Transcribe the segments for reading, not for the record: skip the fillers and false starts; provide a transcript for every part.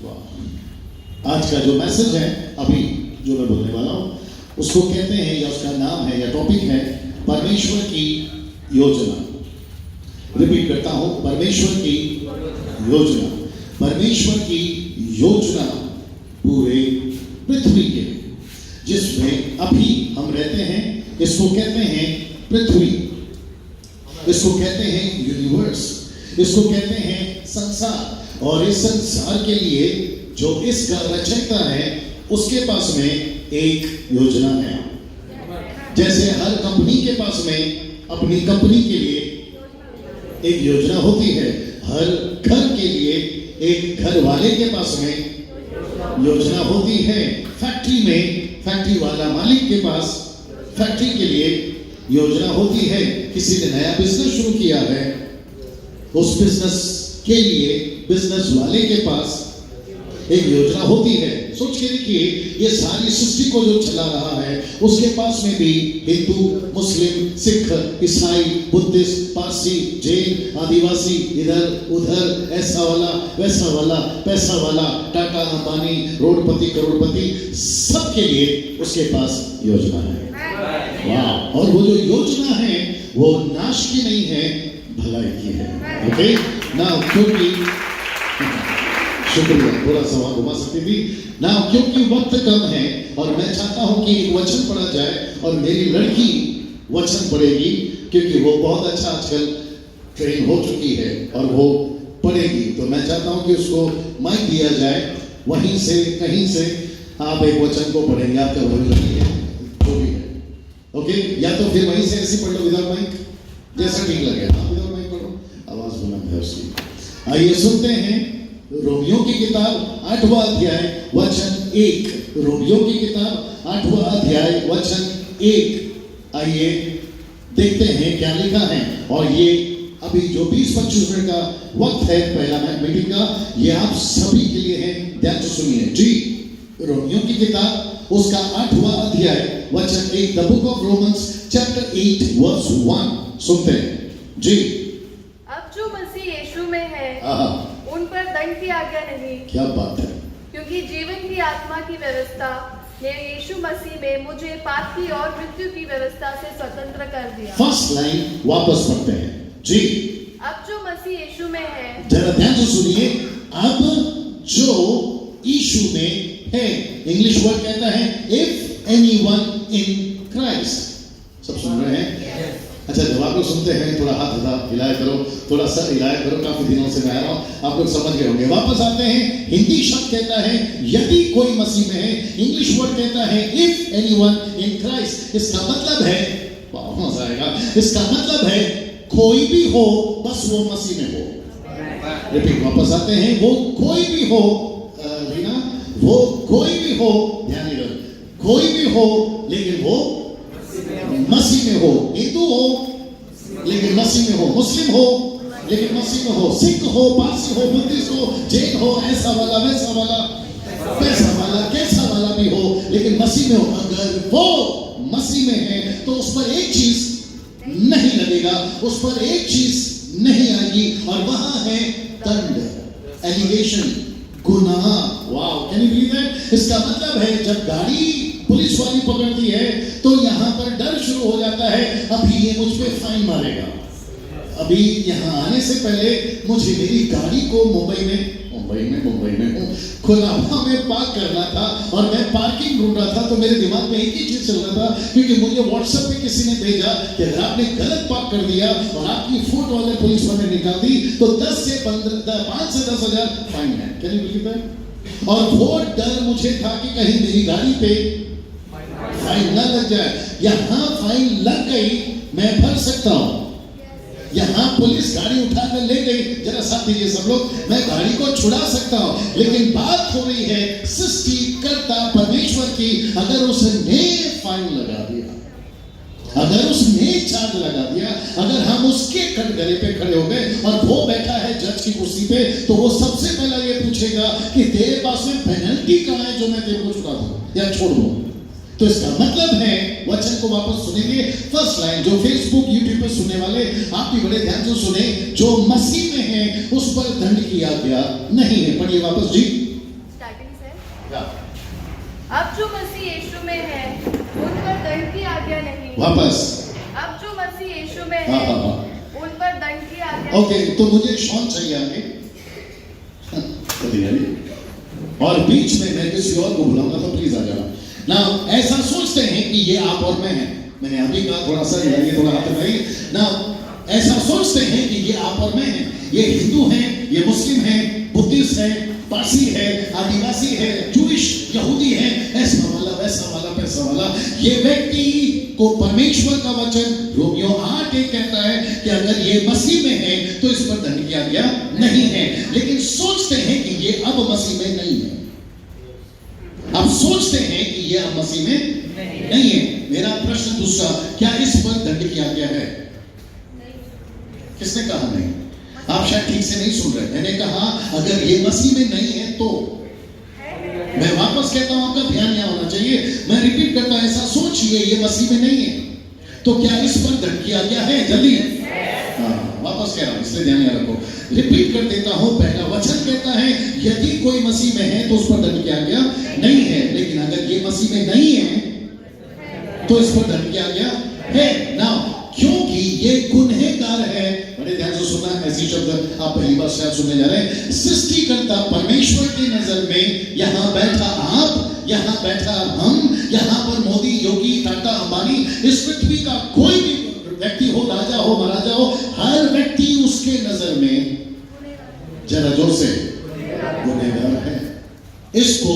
आज का जो मैसेज है अभी जो मैं बोलने वाला हूं उसको कहते हैं या उसका नाम है या टॉपिक है परमेश्वर की योजना। रिपीट करता हूं, परमेश्वर की योजना। परमेश्वर की योजना पूरे पृथ्वी के जिसमें अभी हम रहते हैं, इसको कहते हैं पृथ्वी, इसको कहते हैं यूनिवर्स, इसको कहते हैं संसार। और इस संसार के लिए जो इसका रचयिता है उसके पास में एक योजना है। जैसे हर कंपनी के पास में अपनी कंपनी के लिए एक योजना होती है, हर घर के लिए एक घर वाले के पास में योजना होती है। फैक्ट्री में फैक्ट्री वाला मालिक के पास फैक्ट्री के लिए योजना होती है। किसी ने नया बिजनेस शुरू किया है, उस बिजनेस के लिए बिजनेस वाले के पास एक योजना होती है। सोच के देखिए, ये सारी सृष्टि को जो चला रहा है उसके पास में भी हिंदू, मुस्लिम, सिख, ईसाई, बुद्धिस्ट, पारसी, जैन, आदिवासी, इधर उधर, ऐसा वाला वैसा वाला, पैसा वाला, टाटा, अंबानी, रोडपति, करोड़पति, सबके लिए उसके पास योजना है। वाह! और वो जो योजना है वो नाश की नहीं है, भलाई की है। ओके ना, क्योंकि शुक्रिया, थोड़ा सा वहां घुमा सकती थी ना, क्योंकि वक्त कम है और मैं चाहता हूं कि एक वचन पढ़ा जाए और मेरी लड़की वचन पढ़ेगी क्योंकि वो बहुत अच्छा आजकल ट्रेन हो चुकी है और वो पढ़ेगी। तो मैं चाहता हूं कि उसको माइक दिया जाए, वहीं से कहीं से आप एक वचन को पढ़ेंगे। आपका वही लड़की है जो भी है, ओके? या तो फिर वहीं से ऐसे पढ़ लो विदाउट माइक, जैसा ठीक लगे। आप विदाउट माइक पढ़ो, आवाज बुलंद है उसकी। आइए सुनते हैं रोमियो की किताब 8वां अध्याय वचन 1। रोमियो की किताब 8वां अध्याय वचन 1। आइए देखते हैं क्या लिखा है। और ये अभी जो 20-25 मिनट का वक्त है पहला मीटिंग का, ये आप सभी के लिए है, ध्यान से सुनिए जी। रोमियो की किताब उसका 8वां अध्याय वचन 1, the book of Romans chapter 8 verse 1 सुनते हैं जी। अब जो मसीह यीशु में है उन पर दंड की आज्ञा नहीं। क्या बात है! क्योंकि जीवन की आत्मा की व्यवस्था ने यीशु मसीह में मुझे पाप की और मृत्यु की व्यवस्था से स्वतंत्र कर दिया। फर्स्ट लाइन वापस पढ़ते हैं जी। अब जो मसीह यीशु में है, जरा ध्यान से सुनिए, अब जो यीशु में है। इंग्लिश वर्ड कहता है इफ एनीवन इन क्राइस्ट। सब सुन रहे हैं? अच्छा, जब आप लोग सुनते हैं थोड़ा हाथ हिलाया करो, थोड़ा सर हिलाया करो। काफी दिनों से मैं आ रहा हूं, आप लोग समझ गए होंगे। वापस आते हैं। हिंदी शब्द कहता है यदि कोई मसीह में है, इंग्लिश वर्ड कहता है इफ एनीवन इन क्राइस्ट। इसका मतलब है, मजा आएगा, इसका मतलब है कोई भी हो, बस वो मसीह में हो। रिपीट, वापस आते हैं, वो कोई भी हो, रीना, वो कोई भी हो, ध्यान दो, कोई भी हो लेकिन वो मसीह में हो। हिंदू हो लेकिन मसीह में हो, मुस्लिम हो लेकिन मसीह में हो, सिख हो, पारसी हो, बुद्धिस्ट हो, जैन हो, ऐसा वाला वैसा वाला, पैसा वाला कैसा वाला भी हो, लेकिन मसीह में हो। अगर वो मसीह में है तो उस पर एक चीज नहीं लगेगा, उस पर एक चीज नहीं आएगी, और वहां है दंड, एलिगेशन, गुनाह। Wow, can you believe that? इसका मतलब है जब गाड़ी पुलिस वाली पकड़ती है तो यहां पर डर शुरू हो जाता है, अभी ये मुझ पे फाइन मारेगा। अभी यहां आने से पहले मुझे मेरी गाड़ी को मुंबई में हूं, कोलाबा में पार्क करना था और मैं पार्किंग ढूंढ रहा था। तो मेरे दिमाग में एक ही चीज चल रहा था, क्योंकि मुझे व्हाट्सएप पे किसी ने भेजा कि अगर आपने गलत पार्क कर दिया और आपकी फोटो अगर पुलिस वाले निकाल दी तो 5 से 10 हजार फाइन है। Can you believe that? और वो डर मुझे था कि कहीं मेरी गाड़ी पे फाइन न लग जाए। यहां फाइन लग गई, मैं भर सकता हूं। यहां पुलिस गाड़ी उठाकर ले गई, जरा साथ दीजिए सब लोग, मैं गाड़ी को छुड़ा सकता हूं। लेकिन बात हो रही है सृष्टिकर्ता परमेश्वर की। अगर उसने फाइन लगा दिया, अगर उसने चार्ज लगा दिया, अगर हम उसके कटघरे पे खड़े हो गए और वो बैठा है जज की कुर्सी पे, तो वो सबसे पहला ये पूछेगा कि तेरे पास में पेनल्टी कहां है जो मैं तेरे को छुड़ा दूं या छोड़ दूं। तो इसका मतलब है, वचन को वापस सुनेंगे। फर्स्ट लाइन, जो फेसबुक यूट्यूब पे सुनने वाले, आप भी बड़े ध्यान से सुने, जो मसीह में है उस पर दंड की आज्ञा नहीं है। पढ़िए वापस जी। अब जो मसीह यीशु में है उन पर दंड की आज्ञा नहीं। वापस। अब जो मसीह यीशु में हाँ है हाँ हाँ। उन पर दंड की आज्ञा ओके, तो मुझे शॉन चाहिए आगे। और बीच में मैं किसी और को बुलाऊंगा तो प्लीज आ जाना ना। ऐसा सोचते हैं कि ये आप और मैं हैं। मैंने अभी कहा थोड़ा सा हिलाइए, थोड़ा हाथ हिलाइए ना। ऐसा सोचते हैं कि ये आप और मैं हैं, ये हिंदू हैं, ये मुस्लिम हैं, बुद्धिस्ट हैं, पारसी है, आदिवासी है, जूइश, यहूदी है, ऐसा वाला, वैसा वाला, पैसा वाला। ये व्यक्ति को परमेश्वर का वचन रोमियो 8:1 कहता है कि अगर ये मसीह में है तो इस पर दंड किया गया नहीं है। लेकिन सोचते हैं कि ये अब मसीह में नहीं है। अब सोचते हैं कि ये अब मसीह में नहीं है। मेरा प्रश्न दूसरा, क्या इस पर दंड किया गया है? किसने कहा नहीं? आप शायद ठीक से नहीं सुन रहे। मैंने कहा अगर ये मसीह में नहीं है तो। मैं वापस कहता हूं, आपका ध्यान यहां होना चाहिए। मैं रिपीट करता हूं, ऐसा सोचिए ये मसीह में नहीं है तो क्या इस पर दंड किया गया है? जल्दी। हाँ, वापस कह रहा हूं, इसलिए ध्यान रखो। रिपीट कर देता हूं, पहला वचन कहता है यदि कोई मसीह में है तो उस पर दंड किया गया नहीं है। लेकिन अगर ये मसीह में नहीं है तो इस पर दंड किया गया है ना, क्योंकि ये गुनहगार है। बड़े ध्यान से सुनना, ऐसी शब्द आप पहली बार शायद सुनने जा रहे हैं। सृष्टिकर्ता परमेश्वर की नजर में यहां बैठा आप, यहां बैठा हम, यहां पर मोदी, योगी, टाटा, अंबानी, इस पृथ्वी का कोई भी व्यक्ति हो, राजा हो, महाराजा हो, हर व्यक्ति उसके नजर में, जरा जोर से, गुनहगार है। इसको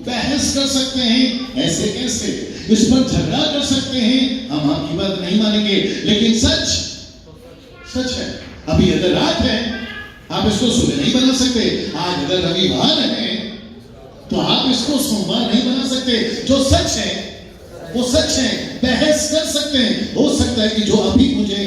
बहस कर सकते हैं, ऐसे कैसे, इस पर झगड़ा कर सकते हैं, हम आपकी बात नहीं मानेंगे, लेकिन सच सच है। अभी अगर रात है आप इसको सुबह नहीं बना सकते। आज अगर रविवार है तो आप इसको सोमवार नहीं बना सकते। जो सच है वो सच है, बहस कर सकते हैं। हो सकता है कि जो अभी मुझे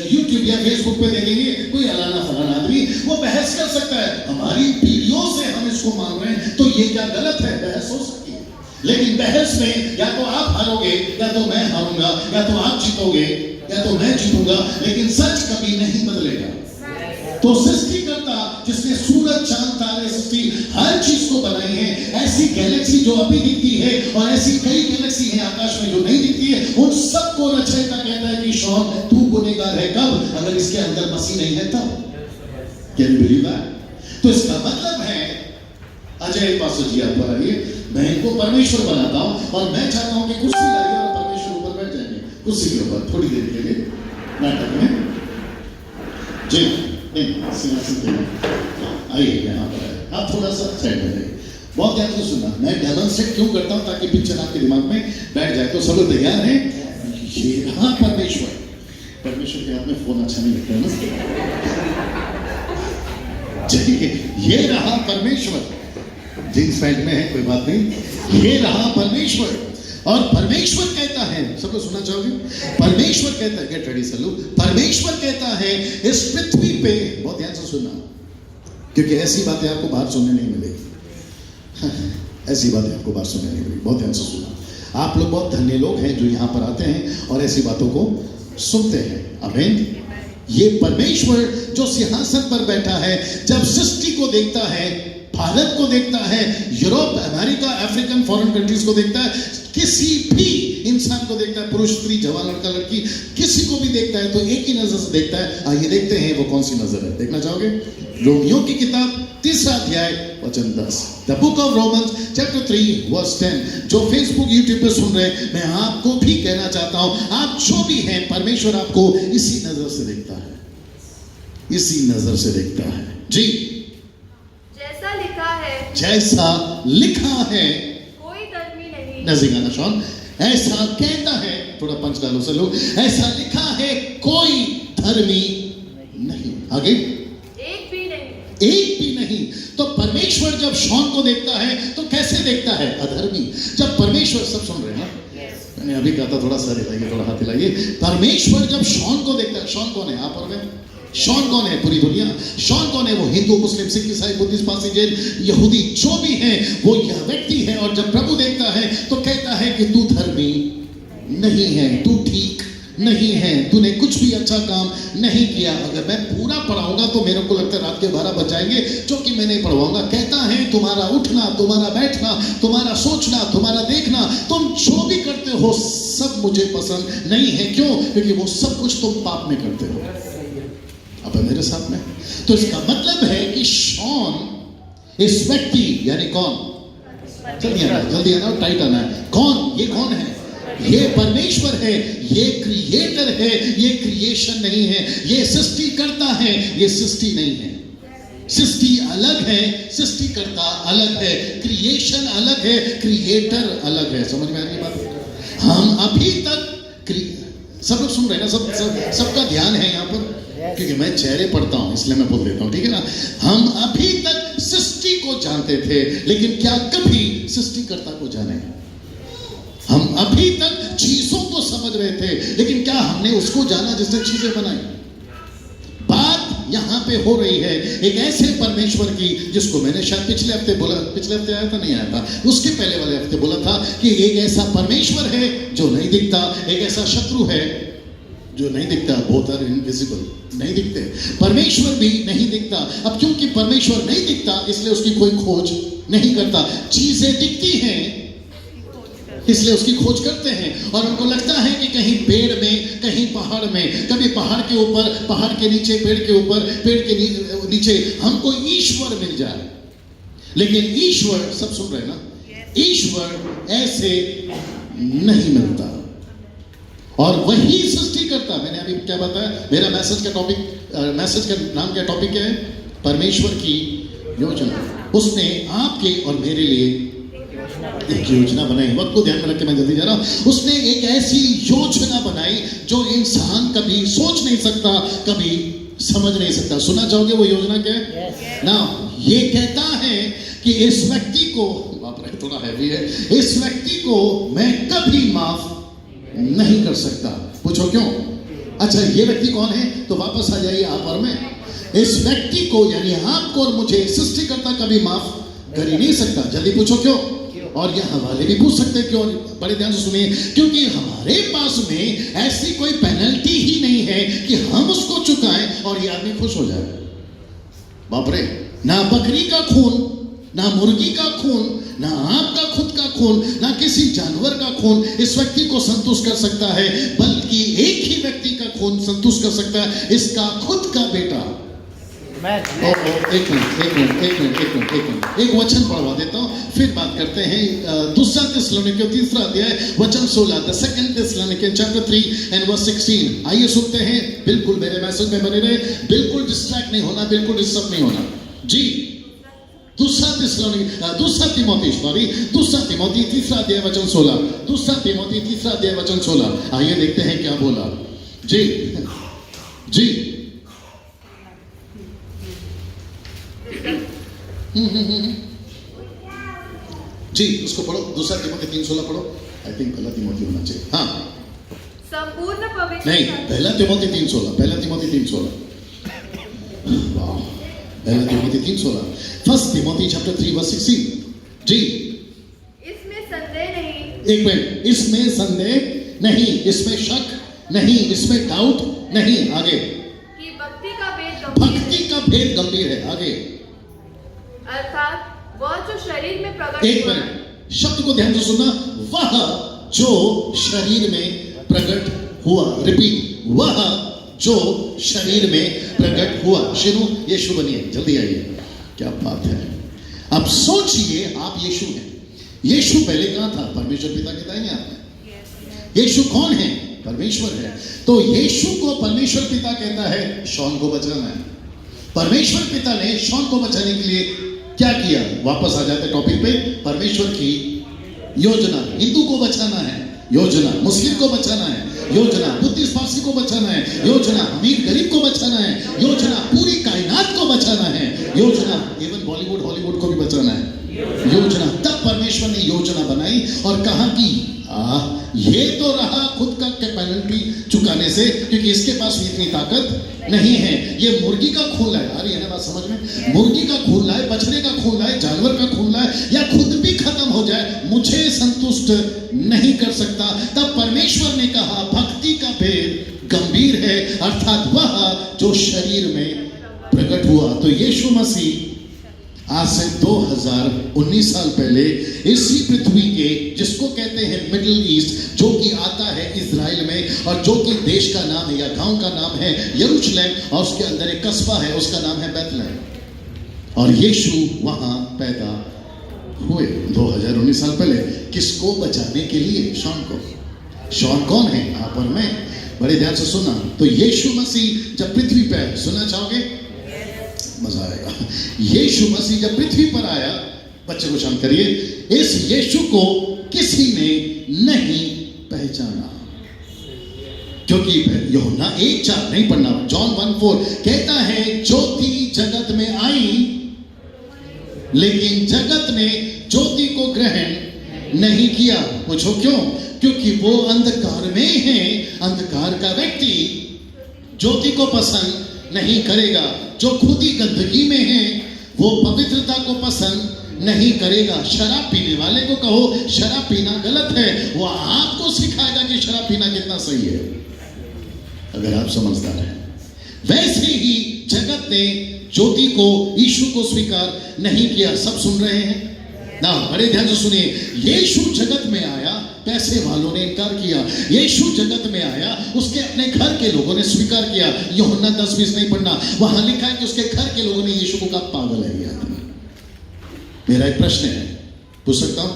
YouTube या Facebook पे देखेंगे कोई अलाना फलाना आदमी, वो बहस कर सकता है, हमारी पीढ़ियों से हम इसको मान रहे हैं तो ये क्या गलत है? बहस हो सकती है, लेकिन बहस में या तो आप हारोगे या तो मैं हारूंगा, या तो आप जीतोगे या तो मैं जीतूंगा, लेकिन सच कभी नहीं बदलेगा। तो सृष्टिकर्ता जिसने सूरज, चांद, तारे, सृष्टि हर चीज को बनाई है, ऐसी गैलेक्सी जो अभी दिखती है और ऐसी कई गैलेक्सी है आकाश में जो नहीं दिखती है, उन सबको रचयिता कहता है कि शॉन तू गुनहगार है। कब? अगर इसके अंदर मसीह नहीं है तब। Can you believe that? तो इसका मतलब है, अजय पास्टर जी आप पर आइए, मैं इनको परमेश्वर बनाता हूं और मैं चाहता हूं कि कुर्सी लाइए और परमेश्वर ऊपर बैठ जाएंगे कुर्सी के ऊपर थोड़ी देर के लिए नाटक में। जी सिंहासन पे आइए, यहाँ पर आप थोड़ा सा साइड में जाइए। बहुत ध्यान से सुनना, मैं डेमोंस्ट्रेट क्यों करता हूं ताकि पिक्चर आपके दिमाग में बैठ जाए। तो सब लोग तैयार हैं? ये रहा परमेश्वर। परमेश्वर के हाथ में फोन अच्छा नहीं लगता है ना। चलिए, ये रहा परमेश्वर। जींस पैंट में है, कोई बात नहीं। ये रहा परमेश्वर और परमेश्वर कहता है, सब लोग सुनना चाहोगे? परमेश्वर कहता है, गेट रेडी सलू। परमेश्वर कहता है इस पृथ्वी पे, बहुत ध्यान से सुनना, क्योंकि ऐसी बातें आपको बाहर सुनने नहीं मिलेगी। ऐसी बातें आपको बाहर सुनने नहीं मिलेगी। बहुत ध्यान से सुनना। आप लोग बहुत धन्य लोग हैं जो यहाँ पर आते हैं और ऐसी बातों को सुनते हैं। आमीन। ये परमेश्वर जो सिंहासन पर बैठा है, जब सृष्टि को देखता है, भारत को देखता है, Europe, America, African, foreign countries को देखता है, किसी भी इंसान को देखता है, पुरुष, स्त्री, जवान, लड़का, लड़की, किसी को भी देखता है तो एक ही नजर से देखता है। आइए देखते हैं वो कौन सी नजर है। देखना चाहोगे? रोमियो की किताब 3 अध्याय वचन 10। The book of Romans chapter 3 verse 10। जो फेसबुक, यूट्यूब पे सुन रहे हैं, मैं आपको भी कहना चाहता हूं, आप जो भी हैं, परमेश्वर आपको इसी नजर से देखता है, इसी नजर से देखता है। जी, जैसा लिखा है, जैसा लिखा है, कोई धर्मी नहीं। नजदीक आना शॉन। ऐसा कहता है, थोड़ा पंच डालो से लोग, ऐसा लिखा है कोई धर्मी नहीं। आगे, एक भी नहीं, एक भी नहीं। तो परमेश्वर जब शॉन को देखता है तो कैसे देखता है? अधर्मी। जब परमेश्वर, सब सुन रहे हैं ना? मैंने अभी कहा था थोड़ा सा हिलाइए, थोड़ा हाथ हिलाइए। परमेश्वर जब शॉन को देखता है, शॉन कौन है? आप और मैं। शॉन कौन है? पूरी दुनिया। शॉन कौन है? वो हिंदू, मुस्लिम, सिख, ईसाई, बुद्धिस्ट, पारसी, जैन, यहूदी, जो भी है वो यह व्यक्ति है। और जब प्रभु देखता है तो कहता है कि तू धर्मी नहीं है, तू ठीक नहीं है, तूने कुछ भी अच्छा काम नहीं किया। अगर मैं पूरा पढ़ाऊंगा तो मेरे को लगता है रात के 12 बच जाएंगे जो कि मैं नहीं पढ़वाऊंगा। कहता है तुम्हारा उठना, तुम्हारा बैठना, तुम्हारा सोचना, तुम्हारा देखना, तुम जो भी करते हो सब मुझे पसंद नहीं है। क्यों? क्योंकि वो सब कुछ तुम पाप में करते हो। अब मेरे साथ में, तो इसका मतलब है कि शॉन इस व्यक्ति यानी कौन, जल्दी आना, टाइट आना है, कौन, ये कौन है? ये परमेश्वर है, ये क्रिएटर है, ये क्रिएशन नहीं है। ये सृष्टि करता है, ये सृष्टि नहीं है। सृष्टि अलग है, सृष्टि करता अलग है, क्रिएशन अलग है, क्रिएटर अलग है। समझ में आ रही बात? हम अभी तक सब लोग सुन रहे हैं ना, सबका ध्यान है यहाँ पर, क्योंकि मैं चेहरे पढ़ता हूं इसलिए मैं बोल देता हूं, ठीक है ना। हम अभी तक सृष्टि को जानते थे, लेकिन क्या कभी सृष्टिकर्ता को जाने? हम अभी तक चीजों को समझ रहे थे, लेकिन क्या हमने उसको जाना जिसने चीजें बनाई? बात यहां पे हो रही है एक ऐसे परमेश्वर की जिसको मैंने शायद पिछले हफ्ते बोला, पिछले हफ्ते आया था, नहीं आया था, उसके पहले वाले हफ्ते बोला था कि एक ऐसा परमेश्वर है जो नहीं दिखता, एक ऐसा शत्रु है जो नहीं दिखता, बोथ आर इनविजिबल, नहीं दिखते। परमेश्वर भी नहीं दिखता। अब क्योंकि परमेश्वर नहीं दिखता इसलिए उसकी कोई खोज नहीं करता। चीजें दिखती हैं इसलिए उसकी खोज करते हैं, और उनको लगता है कि कहीं पेड़ में, कहीं पहाड़ में, कभी पहाड़ के ऊपर, पहाड़ के नीचे, पेड़ के ऊपर, पेड़ के नीचे हमको ईश्वर मिल जाए। लेकिन ईश्वर, सब सुन रहे हैं ना, ईश्वर ऐसे नहीं मिलता, और वही सृष्टि करता। मैंने अभी क्या बताया, मेरा मैसेज का टॉपिक, मैसेज का नाम क्या टॉपिक है? परमेश्वर की योजना। उसने आपके और मेरे लिए एक योजना बनाई। वक्त को ध्यान में रख के मैं जल्दी जा रहा हूं। उसने एक ऐसी योजना बनाई जो इंसान कभी सोच नहीं सकता, कभी समझ नहीं सकता। सुना चाहोगे वो योजना क्या है? ना, ये कहता है कि इस व्यक्ति को, बाप रे थोड़ा हैवी है, इस व्यक्ति को मैं कभी माफ नहीं कर सकता। पूछो क्यों? अच्छा, ये व्यक्ति कौन है? तो वापस आ जाइए आप और मैं। इस व्यक्ति को यानी आपको और मुझे सृष्टिकर्ता कभी माफ कर ही नहीं सकता। जल्दी पूछो क्यों? और ये हवाले भी पूछ सकते हैं क्यों? बड़े ध्यान से सुनिए, क्योंकि हमारे पास में ऐसी कोई पेनल्टी ही नहीं है कि हम उसको चुकाएं और ये आदमी खुश हो जाए। बाप रे, ना बकरी का खून, ना मुर्गी का खून, ना आपका खुद का खून, ना किसी जानवर का खून इस व्यक्ति को संतुष्ट कर सकता है, बल्कि एक ही व्यक्ति का खून संतुष्ट कर सकता है, इसका खुद का बेटा। एक मिनट, एक वचन पढ़वा देता हूं, फिर बात करते हैं। दूसरा थिस्सलुनीकियों 3 अध्याय वचन 16, the second Thessalonians chapter 3 and verse 16। आइए सुनते हैं। बिल्कुल मेरे मैसेज में बने रहे, बिल्कुल डिस्ट्रैक्ट नहीं होना, बिल्कुल डिस्टर्ब नहीं होना जी। दूसरा तिमोथी 3 अध्याय वचन 16। दूसरा तिमोथी 3 अध्याय वचन 16। आइए देखते हैं क्या बोला जी। जी जी, उसको पढ़ो। दूसरा तिमोथी 3:16 पढ़ो। आई थिंक पहला तिमोथी होना चाहिए। हाँ, संपूर्ण पवित्र नहीं, पहला तिमोथी 3:16, पहला तिमोथी 3:16। वाह, पहला Timothy 3:16। First Timothy chapter 3 verse 16 जी। इसमें संदेह नहीं, एक मिनट, इसमें संदेह नहीं, इसमें शक नहीं, इसमें डाउट नहीं। आगे, कि भक्ति का भेद गंभीर भक्ति का भेद गंभीर है। आगे, अर्थात वह जो शरीर में प्रकट एक हुआ, मिनट, शब्द को ध्यान से सुनना, वह जो शरीर में प्रकट हुआ। रिपीट, वह जो शरीर में प्रकट हुआ। शिनु यीशु बनिए, जल्दी आइए। क्या बात है। अब सोचिए, आप यीशु हैं। यीशु पहले कहां था? परमेश्वर पिता के दाहिने हाथ में। यीशु कौन है? परमेश्वर है। तो यीशु को परमेश्वर पिता कहता है, शॉन को बचाना है। परमेश्वर पिता ने शॉन को बचाने के लिए क्या किया? वापस आ जाते टॉपिक पे। परमेश्वर की योजना, हिंदू को बचाना है योजना, मुस्लिम को बचाना है योजना, बुद्धिस्ट पारसी को बचाना है योजना, अमीर गरीब को बचाना है योजना, पूरी कायनात को बचाना है योजना, इवन बॉलीवुड हॉलीवुड को भी बचाना है योजना। तब परमेश्वर ने योजना बनाई और कहा कि ये तो रहा खुद का पेनल्टी चुकाने से, क्योंकि इसके पास भी इतनी ताकत नहीं है। ये मुर्गी का खून लाए, आ रही है ना बात समझ में? मुर्गी का खून लाए, बछड़े का खून लाए, जानवर का खून लाए, या खुद भी खत्म हो जाए, मुझे संतुष्ट नहीं कर सकता। तब परमेश्वर ने कहा भक्ति का भेद गंभीर है, अर्थात वह जो शरीर में प्रकट हुआ तो यीशु मसीह आज से 2019 साल पहले इसी पृथ्वी के, जिसको कहते हैं मिडिल ईस्ट, जो कि आता है इजराइल में, और जो कि देश का नाम है या गांव का नाम है यरूशलेम, और उसके अंदर एक कस्बा है, उसका नाम है बैतलहम। और यीशु वहां पैदा हुए 2019 साल पहले। किसको बचाने के लिए? शॉन को। शॉन कौन है? आप और मैं। बड़े ध्यान से सुनना। तो यीशु मसीह जब पृथ्वी पर, सुनना चाहोगे? मजा आएगा। यीशु मसीह जब पृथ्वी पर आया, बच्चे को शांत करिए, इस यीशु को किसी ने नहीं पहचाना, क्योंकि यूहन्ना 1:4 नहीं पढ़ना, जॉन 1:4 कहता है ज्योति जगत में आई लेकिन जगत ने ज्योति को ग्रहण नहीं किया। पूछो क्यों? क्योंकि वो अंधकार में है। अंधकार का व्यक्ति ज्योति को पसंद नहीं करेगा। जो खुद ही गंदगी में है वो पवित्रता को पसंद नहीं करेगा। शराब पीने वाले को कहो शराब पीना गलत है, वो आपको सिखाएगा कि शराब पीना कितना सही है, अगर आप समझदार हैं। वैसे ही जगत ने ज्योति को, यीशु को स्वीकार नहीं किया। सब सुन रहे हैं ना? बड़े ध्यान से सुनिए। यीशु जगत में आया, पैसे वालों ने इनकार किया। यीशु जगत में आया, उसके अपने घर के लोगों ने स्वीकार किया। यूहन्ना 10:20 नहीं पढ़ना, वहां लिखा है कि उसके घर के लोगों ने यीशु को कहा पागल है ये आदमी। मेरा एक प्रश्न है, पूछ सकता हूं?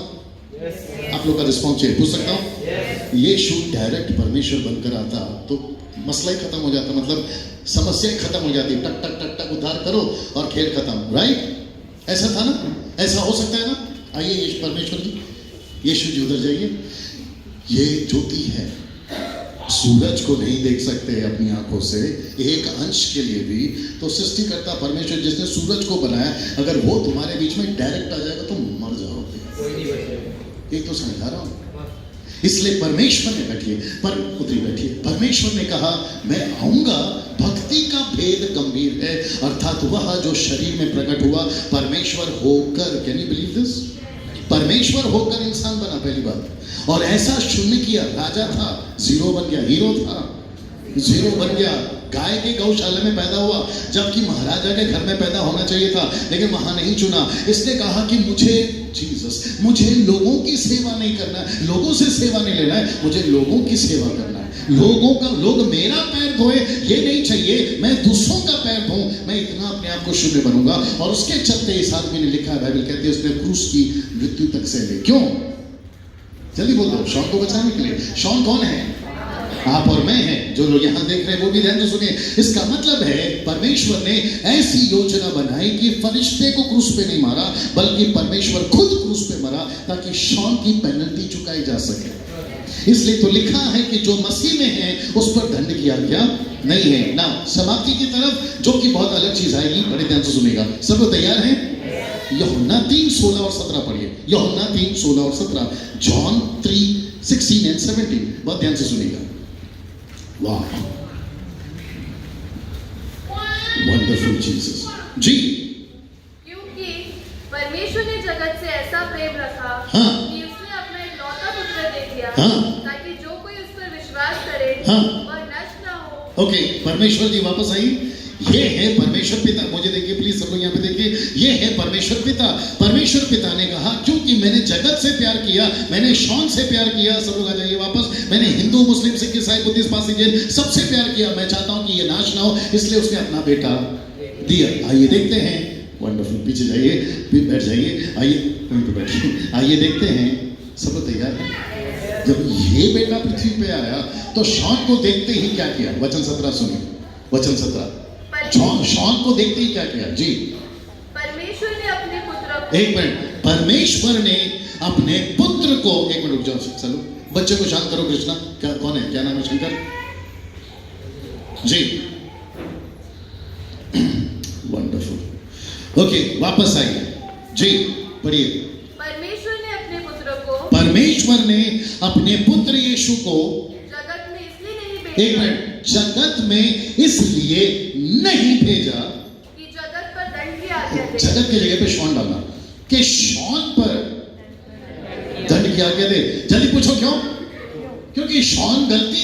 आप लोग का रिस्पॉन्स चाहिए, पूछ सकता हूं? यीशु डायरेक्ट परमेश्वर बनकर आता तो मसला ही खत्म हो जाता, मतलब समस्या खत्म हो जाती। टक टक टक टक उद्धार करो और खेल खत्म, राइट? ऐसा था ना? ऐसा हो सकता है ना? आइए यीशु परमेश्वर जी, यीशु जी उधर जाइए। ये ज्योति है, सूरज को नहीं देख सकते अपनी आंखों से, एक अंश के लिए भी। तो सृष्टिकर्ता परमेश्वर जिसने सूरज को बनाया, अगर वो तुम्हारे बीच में डायरेक्ट आ जाएगा तो मर जाओगे। एक तो समझा रहा हूं। इसलिए परमेश्वर ने बैठिए, परमेश्वर ने कहा मैं आऊंगा। भक्ति का भेद गंभीर है, अर्थात वह जो शरीर में प्रकट हुआ परमेश्वर होकर। Can you believe this? परमेश्वर होकर इंसान बना, पहली बात। और ऐसा शून्य किया, राजा था, जीरो बन गया, हीरो था, जीरो बन गया। गाय के गौशाला में पैदा हुआ, जबकि महाराजा के घर में पैदा होना चाहिए था, लेकिन वहां नहीं चुना। इसने कहा कि मुझे लोगों की सेवा नहीं करना है, लोगों से सेवा नहीं लेना है, मुझे लोगों की सेवा करना है। लोग मेरा पैर धोए ये नहीं चाहिए, मैं दूसरों का पैर धोऊं। मैं इतना अपने आप को शून्य बनूंगा। और उसके चलते इस आदमी ने लिखा है, बाइबल कहती है, उसने क्रूस की मृत्यु तक सहे। क्यों? जल्दी बोल दो। शॉन को बचाने के लिए। शॉन कौन है? आप और मैं हैं। जो लोग यहां देख रहे हैं वो भी ध्यान से सुनिए। इसका मतलब है परमेश्वर ने ऐसी योजना बनाई कि फरिश्ते को क्रूस पे नहीं मारा, बल्कि परमेश्वर खुद क्रूस पे मरा, ताकि शॉन की पेनल्टी चुकाई जा सके। इसलिए तो लिखा है कि जो मसीह में है उस पर दंड किया गया नहीं है ना। समाप्ति की तरफ, जो कि बहुत अलग चीज आएगी, बड़े ध्यान से सुनेगा। सब लोग तैयार हैं? यूहन्ना 3:16 और 17 पढ़िए। यूहन्ना 3:16 और 17, जॉन 3:16 and 17। बहुत ध्यान से सुनेगा। वाह, वंडरफुल जीसस जी। क्योंकि परमेश्वर ने जगत से ऐसा प्रेम रखा कि उसने अपना इकलौता पुत्र दे दिया, ताकि जो कोई उस पर विश्वास करे वह नष्ट ना हो। ओके, परमेश्वर जी वापस आई। ये है परमेश्वर पिता। मुझे देखिए प्लीज, सब लोग यहाँ पे देखिए। ये है परमेश्वर पिता। परमेश्वर पिता ने कहा क्योंकि मैंने जगत से प्यार किया, मैंने शॉन से प्यार किया, सब लोग आ जाइए वापस, मैंने हिंदू मुस्लिम सिख ईसाई बुद्धिस्ट पारसी जैन सबसे प्यार किया, मैं चाहता हूं कि ये नाश ना हो, इसलिए उसने अपना बेटा दिया। आइए देखते हैं। वंडरफुल, पीछे जाइए, बैठ जाइए, आइए पे बैठिए। आइए देखते हैं। सब लोग तैयार हैं? जब ये बेटा पृथ्वी पे आया तो शॉन को देखते ही क्या किया? वचन 17 सुनिए। वचन 17, शॉन को देखते ही क्या किया जी? परमेश्वर ने अपने पुत्र को, एक मिनट, परमेश्वर ने अपने पुत्र को, एक मिनट रुक जाओ, चलो बच्चे को शांत करो। कृष्णा क्या, कौन है, क्या नाम है? शंकर जी। वंडरफुल। ओके, वापस आइए जी, पढ़िए। परमेश्वर ने अपने पुत्र को, परमेश्वर ने अपने पुत्र यीशु को जगत में इसलिए नहीं भेजा, एक मिनट, जगत में इसलिए नहीं भेजा कि जगत पर दंड की आज्ञा दे। जगत की जगह पे शॉन डालना, कि शॉन पर दंड की आज्ञा दे। जल्दी पूछो क्यों? क्योंकि शॉन गलती,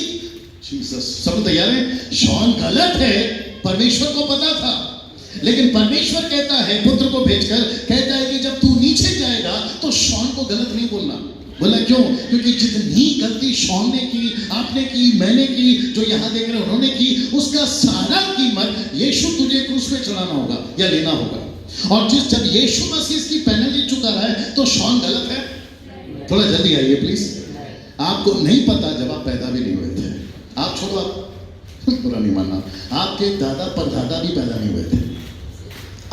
जीसस, सब तैयार है? शॉन गलत है, परमेश्वर को पता था, लेकिन परमेश्वर कहता है पुत्र को भेजकर, कहता है कि जब तू नीचे जाएगा तो शॉन को गलत नहीं बोलना। बोला क्यों? क्योंकि जितनी गलती शॉन ने की, आपने की, मैंने की, जो यहां देख रहे उन्होंने की, उसका सारा कीमत यीशु तुझे क्रूस पे चढ़ाना होगा या लेना होगा। और जब यीशु मसीह इसकी पेनल्टी चुका रहा है तो शॉन गलत है? थोड़ा जल्दी आइए प्लीज। आपको नहीं पता, जब आप पैदा भी नहीं हुए थे, आप छोड़ो, आप बुरा नहीं मानना, आपके दादा परदादा भी पैदा नहीं हुए थे।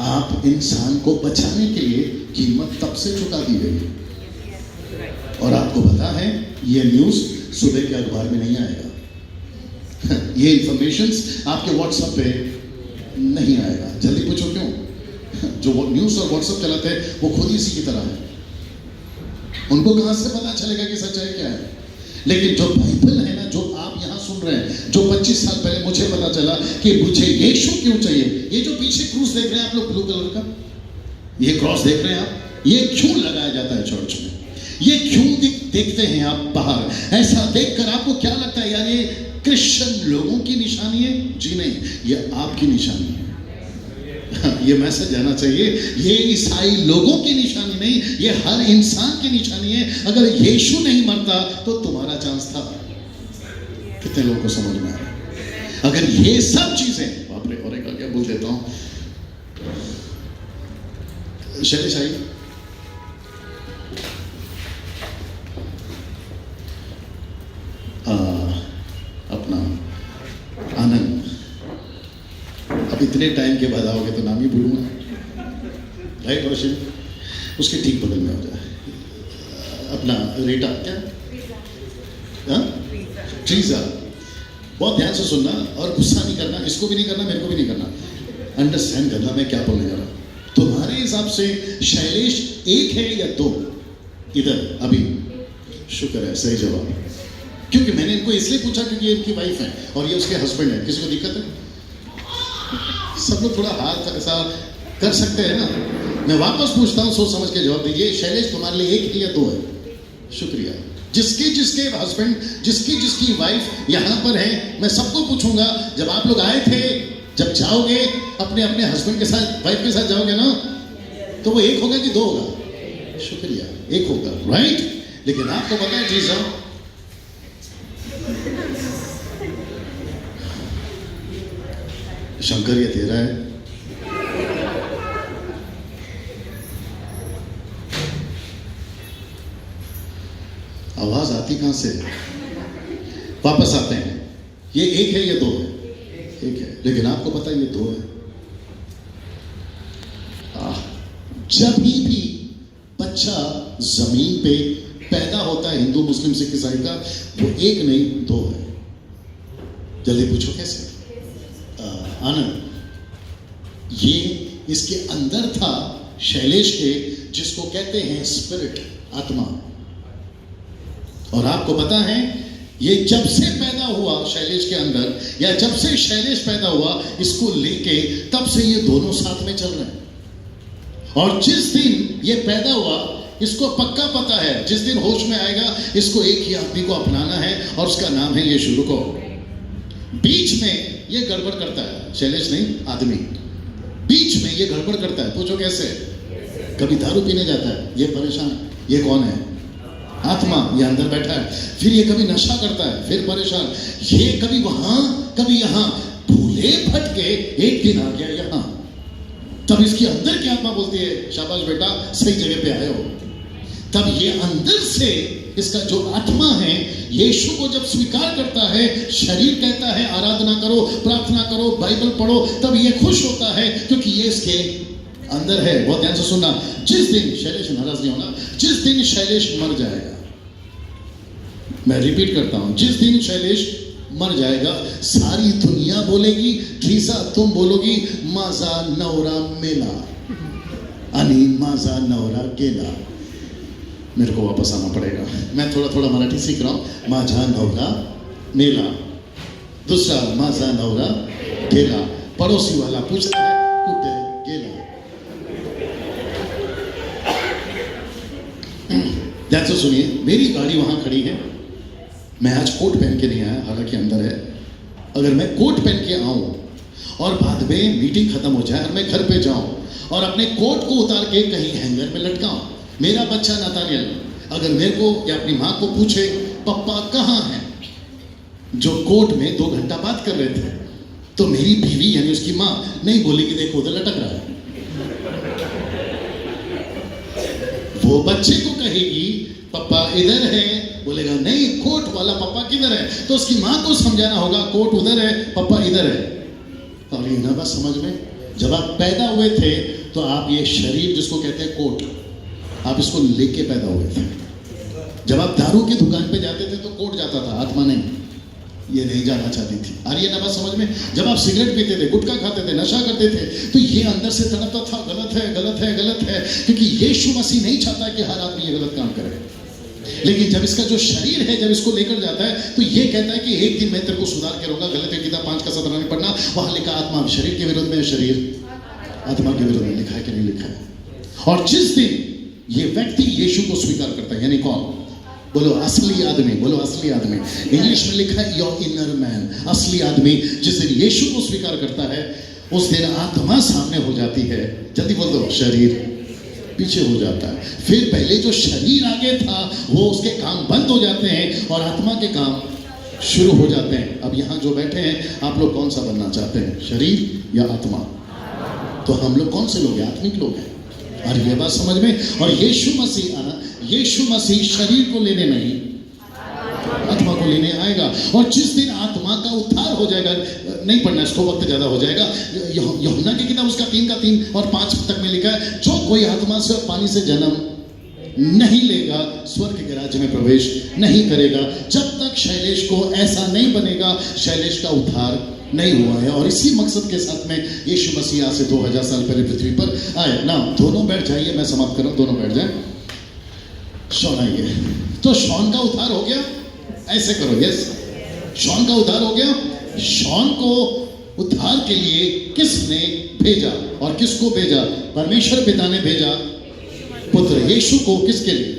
आप इंसान को बचाने के लिए कीमत तब से चुका दी गई। और आपको पता है ये न्यूज़ सुबह के अखबार में नहीं आएगा, ये इंफॉर्मेशंस आपके व्हाट्सएप पे नहीं आएगा। जल्दी पूछो क्यों? जो न्यूज़ और व्हाट्सएप चलाते हैं वो खुद इसी की तरह है, उनको कहां से पता चलेगा कि सच्चाई क्या है? लेकिन जो बाइबल है ना, जो आप यहां सुन रहे हैं, जो 25 साल पहले मुझे पता चला कि मुझे यीशु क्यों चाहिए। ये जो पीछे क्रूस देख रहे हैं आप लोग, ब्लू कलर का ये क्रॉस देख रहे हैं आप, ये क्यों लगाया जाता है चर्च में? ये क्यों देखते हैं आप बाहर? ऐसा देखकर आपको क्या लगता है यार ये क्रिश्चियन लोगों की निशानी है? जी नहीं, ये आपकी निशानी है। ये मैसेज आना चाहिए, ये ईसाई लोगों की निशानी नहीं, ये हर इंसान की निशानी है। अगर यीशु नहीं मरता तो तुम्हारा चांस था। कितने लोगों को समझ में आ रहा है? अगर ये सब चीजें, बाप रे, और एक क्या बोल देता हूं, शैलेश आई, अपना आनंद, अब इतने टाइम के बाद आओगे तो नाम ही भूलूंगा, राइट? रोशन उसके ठीक बगल में हो जाए अपना रेटा, क्या ट्रीजा। बहुत ध्यान से सुनना और गुस्सा नहीं करना, इसको भी नहीं करना, मेरे को भी नहीं करना, अंडरस्टैंड करना मैं क्या बोलने जा रहा हूं। तुम्हारे हिसाब से शैलेश एक है या दो? इधर अभी शुक्र है, सही जवाब। क्योंकि मैंने इनको इसलिए पूछा क्योंकि ये इनकी वाइफ है और ये उसके हस्बैंड है। किसी को दिक्कत है? सब लोग थोड़ा हाथ ऐसा कर सकते हैं ना। मैं वापस पूछता हूं, सोच समझ के जवाब दीजिए। शैलेश तुम्हारे लिए एक है या दो है? शुक्रिया। जिसके जिसके हस्बैंड, जिसकी जिसकी वाइफ यहां पर है, मैं सबको पूछूंगा, जब आप लोग आए थे, जब जाओगे अपने अपने हस्बैंड के साथ, वाइफ के साथ जाओगे ना, तो वो एक होगा कि दो होगा? शुक्रिया, एक होगा, राइट? लेकिन आपको पता है चीज, शंकर ये तेरा है, आवाज आती कहां से? वापस आते हैं, ये एक है या दो है? एक है, लेकिन आपको पता है ये दो है। जब भी बच्चा जमीन पे पैदा होता है, हिंदू मुस्लिम सिख ईसाई का, वो एक नहीं दो है। जल्दी पूछो कैसे? आनंद, ये इसके अंदर था शैलेश के, जिसको कहते हैं स्पिरिट, आत्मा। और आपको पता है ये जब से पैदा हुआ शैलेश के अंदर, या जब से शैलेश पैदा हुआ, इसको लेके तब से ये दोनों साथ में चल रहे हैं। और जिस दिन ये पैदा हुआ, इसको पक्का पता है जिस दिन होश में आएगा इसको एक ही आदमी को अपनाना है और उसका नाम है यीशु। रुको, बीच में ये गड़बड़ करता है, शैलेश नहीं, आदमी बीच में ये गड़बड़ करता है। पूछो कैसे? कभी दारू पीने जाता है, ये परेशान, ये कौन है? आत्मा, ये अंदर बैठा है। फिर ये कभी नशा करता है, फिर परेशान, ये कभी वहां कभी यहां, भूले भटके एक दिन आ गया यहां, तब इसकी अंदर की आत्मा बोलती है शाबाश बेटा, सही जगह पे आए हो। तब ये अंदर से इसका जो आत्मा है, यीशु को जब स्वीकार करता है, शरीर कहता है आराधना करो, प्रार्थना करो, बाइबल पढ़ो, तब ये खुश होता है क्योंकि ये इसके अंदर है। बहुत ध्यान से सुनना, जिस दिन शैलेश, नाराज नहीं होना, जिस दिन शैलेश मर जाएगा, मैं रिपीट करता हूं, जिस दिन शैलेश मर जाएगा, सारी दुनिया बोलेगी, ट्रीसा तुम बोलोगी माजा नवरा मेला, अनि माजा नवरा गेला। मेरे को वापस आना पड़ेगा, मैं थोड़ा थोड़ा मराठी सीख रहा हूं। माझा नवरा मेला, दूसरा माझा नवरा गेला। पड़ोसी वाला पूछता है कुठे गेला? ध्यान से सुनिए, मेरी गाड़ी वहां खड़ी है, मैं आज कोट पहन के नहीं आया, हालांकि अंदर है। अगर मैं कोट पहन के आऊं और बाद में मीटिंग खत्म हो जाए और मैं घर पे जाऊं और अपने कोट को उतार के कहीं हैंगर में लटकाऊं। मेरा बच्चा नातानियल अगर मेरे को या अपनी माँ को पूछे पप्पा कहाँ हैं, जो कोर्ट में 2 घंटा बात कर रहे थे, तो मेरी बीवी यानी उसकी माँ नहीं बोलेगी देखो उधर लटक रहा है। वो बच्चे को कहेगी पप्पा इधर है, बोलेगा नहीं कोर्ट वाला पप्पा किधर है, तो उसकी माँ को समझाना होगा कोर्ट उधर है पप्पा इधर है। और ये ना बस समझ में, जब आप पैदा हुए थे तो आप ये शरीर जिसको कहते हैं कोर्ट, आप इसको लेके पैदा हुए थे। जब आप दारू की दुकान पे जाते थे तो कोर्ट जाता था, आत्मा नहीं, ये नहीं जाना चाहती थी। और ये ना बात समझ में, जब आप सिगरेट पीते थे, गुटखा खाते थे, नशा करते थे, तो ये अंदर से तड़पता था गलत है गलत है गलत है, क्योंकि यीशु मसीह नहीं चाहता कि हर आदमी ये गलत काम करे। लेकिन जब इसका जो शरीर है जब इसको लेकर जाता है तो ये कहता है कि एक दिन मैं तेरे को सुधार के रहूंगा। गलतियों की किताब 5 का 17 नहीं पढ़ना, वहां लिखा आत्मा शरीर के विरोध में, शरीर आत्मा के विरोध में, लिखा है कि नहीं लिखा है। और जिस दिन ये व्यक्ति यीशु को स्वीकार करता है, यानी कौन, बोलो असली आदमी, बोलो असली आदमी, इंग्लिश में लिखा है योर इनर मैन, असली आदमी जिस दिन यीशु को स्वीकार करता है उस दिन आत्मा सामने हो जाती है। जल्दी बोल दो, शरीर पीछे हो जाता है। फिर पहले जो शरीर आगे था वो उसके काम बंद हो जाते हैं और आत्मा के काम शुरू हो जाते हैं। अब यहाँ जो बैठे हैं आप लोग कौन सा बनना चाहते हैं, शरीर या आत्मा? तो हम लोग कौन से लोग हैं, आत्मिक लोग हैं। और ये बात समझ में, और यीशु मसीह शरीर को लेने नहीं आत्मा को लेने आएगा। और जिस दिन आत्मा का उद्धार हो जाएगा, नहीं पढ़ना इसको, वक्त ज्यादा हो जाएगा, यूहन्ना की किताब उसका 3 और 5 तक में लिखा है, जो कोई आत्मा से और पानी से जन्म नहीं लेगा स्वर्ग के राज्य में प्रवेश नहीं करेगा। जब तक शैलेश को ऐसा नहीं बनेगा, शैलेश का उद्धार नहीं हुआ है। और इसी मकसद के साथ में यीशु मसीह आज से 2000 साल पहले पृथ्वी पर आए ना। दोनों बैठ जाइए, मैं समाप्त कर रहा हूं, दोनों बैठ जाए। शॉन आइए। तो शॉन का उद्धार हो गया, ऐसे करो, यस, शॉन का उद्धार हो गया। शॉन को उद्धार के लिए किसने भेजा और किसको भेजा? परमेश्वर पिता ने भेजा पुत्र यीशु को। किसके लिए?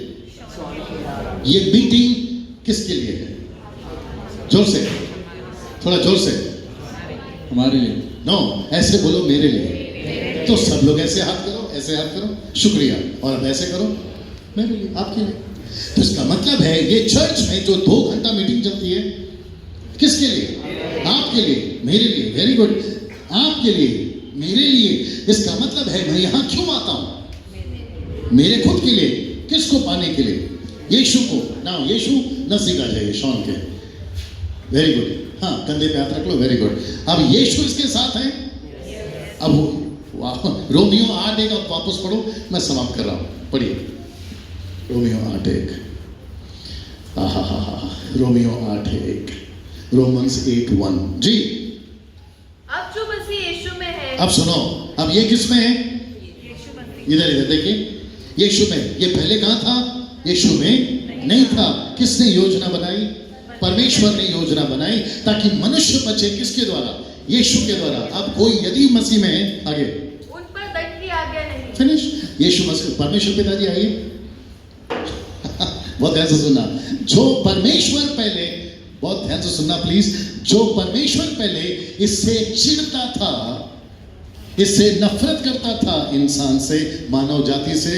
ये मीटिंग किसके लिए है? जोर से, थोड़ा जोर से, हमारे लिए। नो, ऐसे बोलो, मेरे लिए। तो सब लोग ऐसे हाथ करो, ऐसे हाथ करो, शुक्रिया। और अब ऐसे करो, मेरे लिए, आपके लिए। तो इसका मतलब है ये चर्च में जो 2 घंटा मीटिंग चलती है, किसके लिए? आपके लिए, मेरे लिए। वेरी गुड, आपके लिए, मेरे लिए। इसका मतलब है मैं यहां क्यों आता हूं? मेरे खुद के लिए। किसको पाने के लिए? यीशु को। ना यीशु नजदीक आ जाइए शॉन के। वेरी गुड, हाँ, कंधे पे हाथ रख लो, वेरी गुड। अब यीशु इसके साथ है। अब रोमियो 8:1 अब वापस पढ़ो, मैं समाप्त कर रहा हूं, पढ़िए रोमियो 8:1। रोमियो 8:1, रोमन्स 8:1 जी। अब जो मसीह यीशु में है, अब सुनो, अब ये किस में है? इधर इधर देखिए, यीशु में। ये पहले कहां था? यीशु में नहीं था। किसने योजना बनाई? परमेश्वर ने योजना बनाई ताकि मनुष्य बचे। किसके द्वारा? यीशु के द्वारा। अब कोई यदि मसीह में है, आगे उन पर दंड की आज्ञा नहीं। फिनिश। यीशु मसीह, परमेश्वर पिताजी आइए, बहुत ध्यान से सुनना। जो परमेश्वर पहले, बहुत ध्यान से सुनना प्लीज, जो परमेश्वर पहले इससे चिढ़ता था, इससे नफरत करता था, इंसान से, मानव जाति से,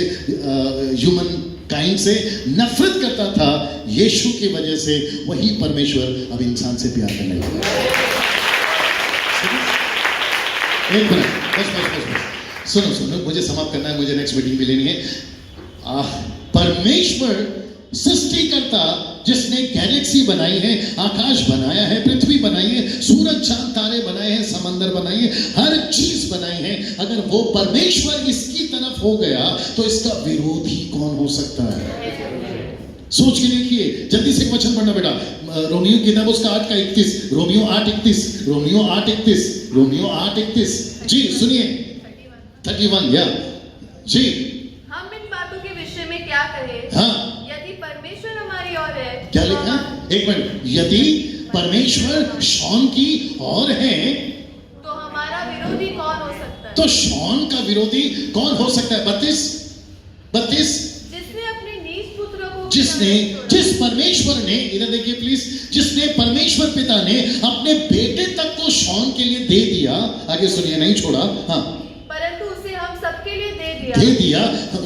ह्यूमन काइंड से नफरत करता था, यीशु की वजह से वही परमेश्वर अब इंसान से प्यार करने लगा। एक मिनट, बस सुनो, मुझे समाप्त करना है, मुझे नेक्स्ट मीटिंग भी लेनी है। परमेश्वर सृष्टिकर्ता जिसने गैलेक्सी बनाई है, आकाश बनाया है, पृथ्वी बनाई है, सूरज चांद तारे बनाए हैं, समंदर बनाई है, हर चीज बनाई है, अगर वो परमेश्वर इसकी तरफ हो गया तो इसका विरोधी कौन हो सकता है? सोच के देखिए, जल्दी से एक वचन पढ़ना बेटा, रोमियो किताब उसका 8:31, रोमियो 8:31, रोमियो 8:31, रोमियो 8:31 जी, सुनिए 31 या जी। हम इन बातों के विषय में क्या कहें? हाँ, यदि परमेश्वर हमारी ओर है, क्या लिखा? एक मिनट, यदि परमेश्वर शॉन की ओर है तो हमारा विरोधी कौन हो सकता है? तो शॉन का विरोधी कौन हो सकता है? 32 जिसने अपने नीज पुत्र को जिसने, जिस परमेश्वर ने, इधर देखिए प्लीज, जिसने परमेश्वर पिता ने अपने बेटे तक को शॉन के लिए दे दिया, आगे सुनिए, नहीं छोड़ा, हाँ, परंतु उसे हम सबके लिए दे दिया,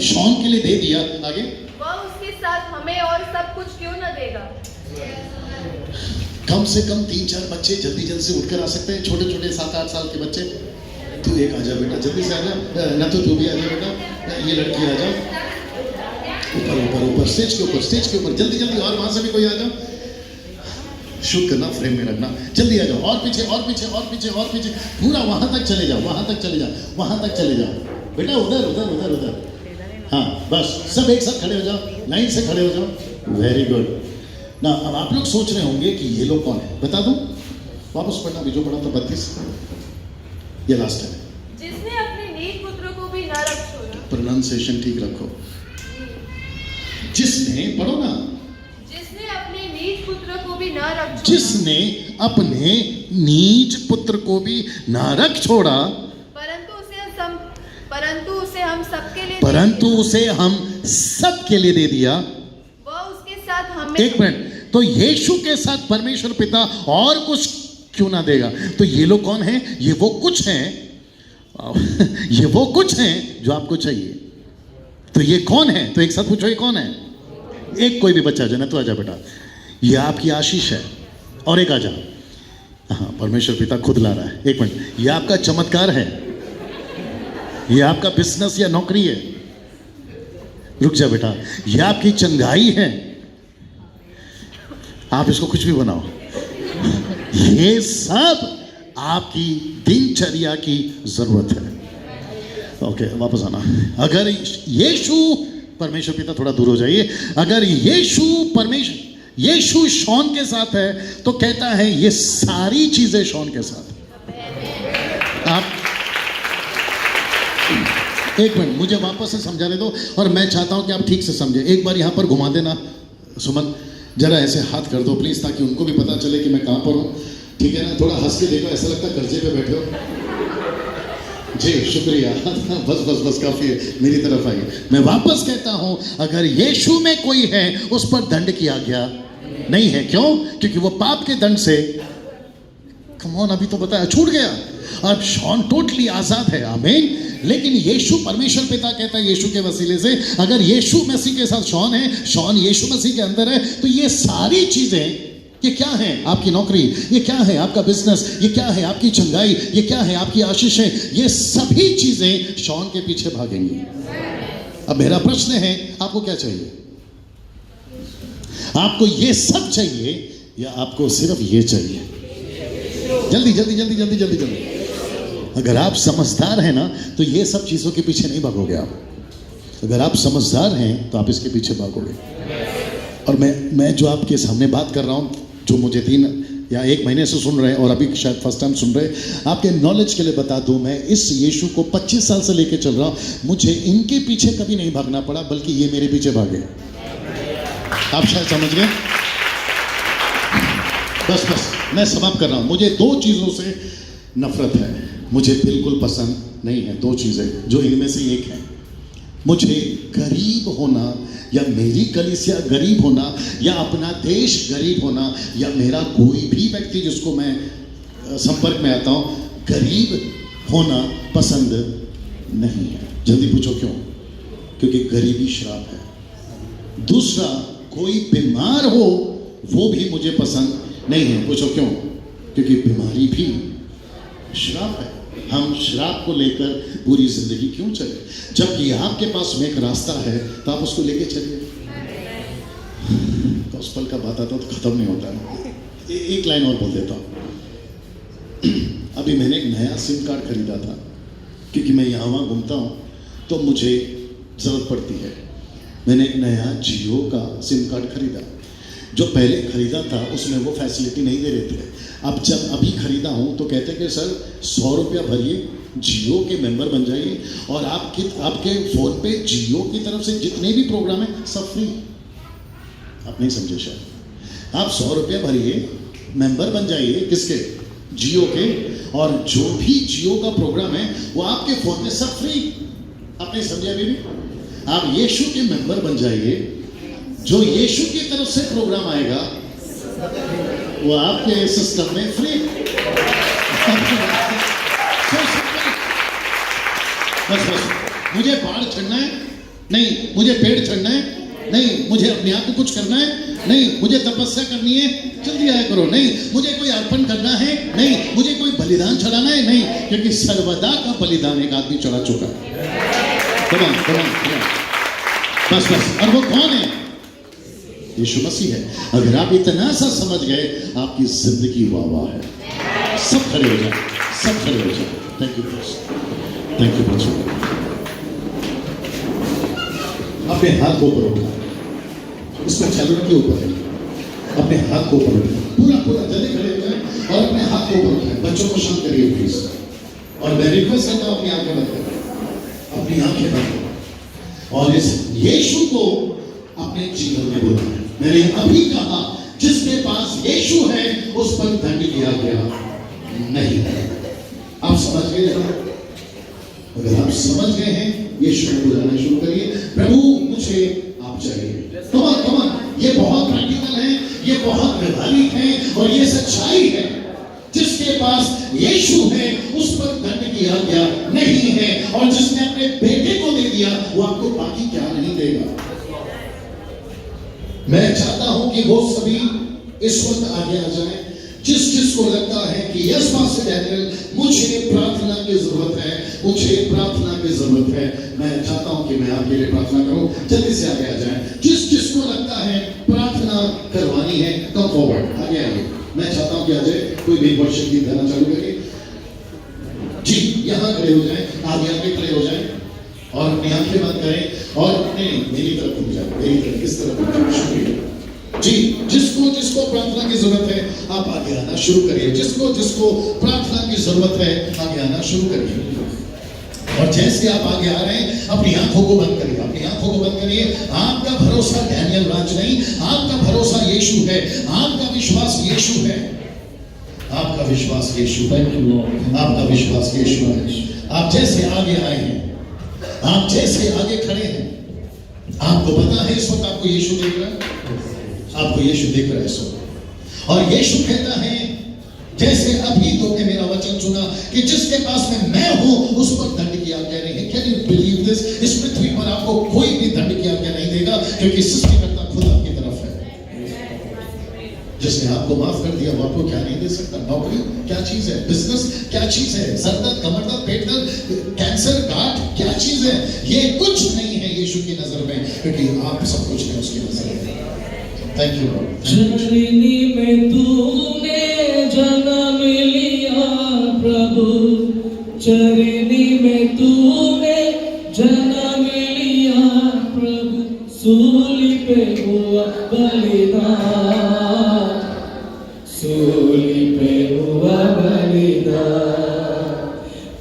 शॉन के लिए दे दिया, आगे, वह उसके साथ हमें और सब कुछ क्यों न देगा। कम से कम 3-4 बच्चे जल्दी जल्दी से उठकर आ सकते हैं, छोटे छोटे 7-8 साल के बच्चे। तू एक आ जा बेटा, जल्दी से आ जा, ना तो तू भी आ जा बेटा, ये लड़की आ जाओ, ऊपर ऊपर ऊपर, स्टेज के ऊपर, स्टेज के ऊपर, जल्दी जल्दी, और वहां से भी कोई आ जाओ, शूट करना, फ्रेम में रखना, जल्दी आ जाओ, और पीछे और पीछे और पीछे और पीछे, पूरा वहां तक चले जाओ, वहां तक चले जाओ, वहां तक चले जाओ बेटा, उधर उधर उधर उधर, हाँ बस, सब एक साथ खड़े हो जाओ, लाइन से खड़े हो जाओ, वेरी गुड ना। अब आप लोग सोच रहे होंगे कि ये लोग कौन है, बता दूं, वापस पढ़ना, अभी जो पढ़ा था 32, ये लास्ट है। जिसने अपने नीच पुत्र को भी नरक छोड़ा, प्रोनाउंसिएशन ठीक रखो, जिसने, पढ़ो ना, जिसने अपने नीच पुत्र को भी नरक छोड़ा, जिसने अपने नीच पुत्र को भी नरक छोड़ा, परंतु उसे हम सबके लिए, परंतु उसे हम सबके लिए दे दिया, वह उसके साथ हमें, एक मिनट, तो यीशु के साथ परमेश्वर पिता और कुछ क्यों ना देगा। तो ये लोग कौन हैं? ये वो कुछ हैं, ये वो कुछ हैं जो आपको चाहिए। तो ये कौन है? तो एक साथ पूछो, ये कौन है? एक कोई भी बच्चा आ जाए ना, तो आ जा बेटा, ये आपकी आशीष है। और एक आ जा, हाँ परमेश्वर पिता खुद ला रहा है। एक मिनट, ये आपका चमत्कार है, ये आपका बिजनेस या नौकरी है। रुक जा बेटा, ये आपकी चंगाई है, आप इसको कुछ भी बनाओ। ये सब आपकी दिनचर्या की जरूरत है। ओके, वापस आना। अगर यीशु परमेश्वर पिता, थोड़ा दूर हो जाइए, अगर यीशु शॉन के साथ है तो कहता है ये सारी चीजें शॉन के साथ। आप एक मिनट मुझे वापस से समझाने दो, और मैं चाहता हूं कि आप ठीक से समझे। एक बार यहां पर घुमा देना सुमन, जरा ऐसे हाथ कर दो प्लीज, ताकि उनको भी पता चले कि मैं कहां पर हूं। ठीक है ना? थोड़ा हंस के देखो, ऐसा लगता है कर्जे पे बैठे हो। जी शुक्रिया, बस बस बस काफी है, मेरी तरफ आइए। मैं वापस कहता हूं, अगर यीशु में कोई है उस पर दंड की आज्ञा नहीं है। क्यों? क्योंकि वो पाप के दंड से, कम ऑन, अभी तो बताया, छूट गया। अब शॉन टोटली आजाद है। आमीन। लेकिन यीशु, परमेश्वर पिता कहता है यीशु के वसीले से, अगर यीशु मसीह के साथ शॉन है, शॉन यीशु मसीह के अंदर है, तो ये सारी चीजें, ये क्या है? आपकी नौकरी, ये क्या है? आपका बिजनेस, ये क्या है? आपकी चंगाई, ये क्या है? आपकी आशीषें, ये सभी चीजें शॉन के पीछे भागेंगी। अब मेरा प्रश्न है, आपको क्या चाहिए? आपको ये सब चाहिए या आपको सिर्फ ये चाहिए? जल्दी जल्दी जल्दी जल्दी जल्दी जल्दी। अगर आप समझदार हैं ना, तो ये सब चीजों के पीछे नहीं भागोगे आप। अगर आप समझदार हैं तो आप इसके पीछे भागोगे। और मैं जो आपके सामने बात कर रहा हूं, जो मुझे 3 या 1 महीने से सुन रहे हैं और अभी शायद फर्स्ट टाइम सुन रहे हैं, आपके नॉलेज के लिए बता दूं, मैं इस यीशु को 25 साल से लेके चल रहा हूं। मुझे इनके पीछे कभी नहीं भागना पड़ा, बल्कि ये मेरे पीछे भागे। आप शायद समझ गए। बस बस मैं समाप्त कर रहा हूं। मुझे 2 चीजों से नफरत है, मुझे बिल्कुल पसंद नहीं है। 2 चीजें, जो इनमें से एक है, मुझे गरीब होना, या मेरी कलीसिया गरीब होना, या अपना देश गरीब होना, या मेरा कोई भी व्यक्ति जिसको मैं संपर्क में आता हूं, गरीब होना पसंद नहीं है। जल्दी पूछो क्यों? क्योंकि गरीबी श्राप है। दूसरा, कोई बीमार हो वो भी मुझे पसंद नहीं है। पूछो क्यों? क्योंकि बीमारी भी श्राप है। हम श्राप को लेकर पूरी जिंदगी क्यों चले, जबकि आपके पास में एक रास्ता है, तो आप उसको लेके चलिए। तो उस पल का बात आता तो खत्म नहीं होता है। एक लाइन और बोल देता हूं। अभी मैंने एक नया सिम कार्ड खरीदा था, क्योंकि मैं यहाँ वहाँ घूमता हूँ तो मुझे जरूरत पड़ती है। मैंने एक नया जियो का सिम कार्ड खरीदा। जो पहले खरीदा था उसमें वो फैसिलिटी नहीं दे रहे थे। अब जब अभी खरीदा हूँ तो कहते हैं कि सर 100 रुपया भरिए, जियो के मेंबर बन जाइए, और आपके फ़ोन पे जियो की तरफ से जितने भी प्रोग्राम हैं सब फ्री। आप नहीं समझे शायद। आप 100 रुपया भरिए, मेंबर बन जाइए, किसके? जियो के, और जो भी जियो का प्रोग्राम है वो आपके फ़ोन में सब फ्री। आप नहीं समझे अभी भी? आप यीशु के मेंबर बन जाइए, जो यीशु की तरफ से प्रोग्राम आएगा वो आपके सिस्टम में फ्री। बस बस, मुझे पहाड़ चढ़ना है नहीं, मुझे पेड़ चढ़ना है नहीं, मुझे अपने आप को कुछ करना है नहीं, मुझे तपस्या करनी है जल्दी आया करो नहीं, मुझे कोई अर्पण करना है नहीं, मुझे कोई बलिदान चढ़ाना है नहीं, क्योंकि सर्वदा का बलिदान एक आदमी चढ़ा चुका है। कमान कमान कमान, बस बस। और वो कौन है? यीशु मसीह है। अगर आप इतना सा समझ गए, आपकी जिंदगी वाह वाह है। सब खड़े हो जाए, सब खड़े हो जाए। थैंक यू थैंक यू बहुत। अपने हाथ को ऊपर उठा, इसको चलने के ऊपर है, अपने हाथ को ऊपर उठाए, पूरा पूरा जल्दी खड़े हो जाए और अपने हाथ को ऊपर उठाए। बच्चों को शांत करिए प्लीज। और मैं रिक्वेस्ट करता हूं अपनी आंखें बंद करें, अपनी आंखें बंद करें और इस यीशु को अपने जीवन में बुलाएं। मैंने अभी कहा जिसके पास यीशु है उस पर दंड किया गया नहीं है। आप समझ गए हैं? अगर आप समझ गए हैं, यीशु को बुलाना शुरू करिए। प्रभु मुझे आप चाहिए। कमान कमान, ये बहुत प्रैक्टिकल है, ये बहुत व्यवहारिक है और ये सच्चाई है। जिसके पास यीशु है उस पर दंड किया गया नहीं है, और जिसने अपने बेटे को दे दिया वो आपको बाकी क्या नहीं देगा। मैं चाहता हूं कि वो सभी इस वक्त आगे आ जाएं जिसको लगता है कि यस पास्टर डैनियल, मुझे प्रार्थना की जरूरत है, मुझे प्रार्थना की जरूरत है। मैं चाहता हूं कि मैं आपके लिए प्रार्थना करूं। जल्दी से आगे आ जाएं जिसको लगता है प्रार्थना करवानी है, कम फॉरवर्ड, आगे आइए। मैं चाहता हूं कि आज कोई भी वर्षिप गीत गाना चालू करिए जी। यहां खड़े हो जाएं, आगे खड़े हो जाएं और अपनी आंखें बंद करें और अपने मेरी तरफ घूम जाए, मेरी तरफ इस तरफ घूम जाए। शुक्रिया जी। जिसको प्रार्थना की जरूरत है आप आगे आना शुरू करिए। जिसको प्रार्थना की जरूरत है आगे आना शुरू करिए। और जैसे आप आगे आ रहे हैं अपनी आंखों को बंद करिए, अपनी आंखों को बंद करिए। आपका भरोसा डैनियल राज नहीं, आपका भरोसा यीशु है, आपका विश्वास यीशु है, आपका विश्वास यीशु है, आपका विश्वास यीशु है। आप जैसे आगे आए हैं, आप जैसे आगे खड़े हैं, आपको पता है इस वक्त आपको यीशु देख रहा है, आपको यीशु देख रहा है इस वक्त। और यीशु कहता है जैसे अभी तुमने मेरा वचन सुना कि जिसके पास में मैं हूं उस पर दंड की आज्ञा नहीं है। Can you believe this? इस पृथ्वी पर आपको कोई भी दंड की आज्ञा नहीं देगा, क्योंकि सृष्टिकर्ता खुद आपकी तरफ है। जिसने आपको माफ कर दिया वो आपको क्या नहीं दे सकता? नौकरी क्या चीज है? बिजनेस क्या चीज है? सर दर्द, कमर दर्द, पेट दर्द, कैंसर, गांठ क्या चीज है? ये कुछ नहीं है यीशु की नजर में, क्योंकि आप सब कुछ है उसकी नजर में। Thank you Lord. जननी में तूने जन्म लिया प्रभु, चरनी में तूने जन्म लिया प्रभु, सूली पे हुआ बलिदान, सूली पे हुआ बलिदान,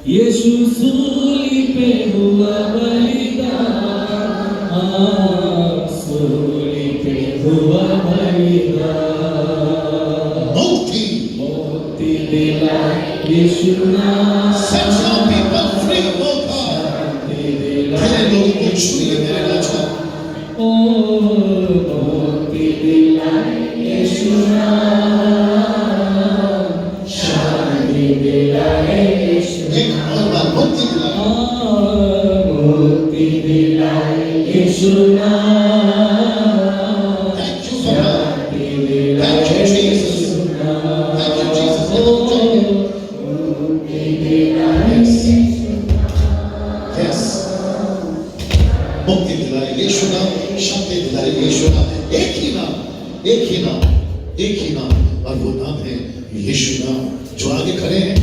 यीशु सूली पे हुआ बलिदान, सूली पे हुआ बलिदान। मुक्ति दिला यीशु नाम, Set your people free, oh God. मेरे लोगों को छुइए मेरे राजा। ओ मुक्ति दिला यीशु नाम, शांति दिला यीशु। एक और बार मुक्ति दिला, मुक्ति दिला यीशु नाम, Thank you for that. शांति दिला Thank you Jesus. यीशु नाम। Thank you Jesus. Yes. मुक्ति दिलाए यीशु नाम, शांति दिलाए यीशु नाम। एक ही नाम, एक ही नाम, एक ही नाम, और वो नाम है यीशु नाम। जो आगे खड़े हैं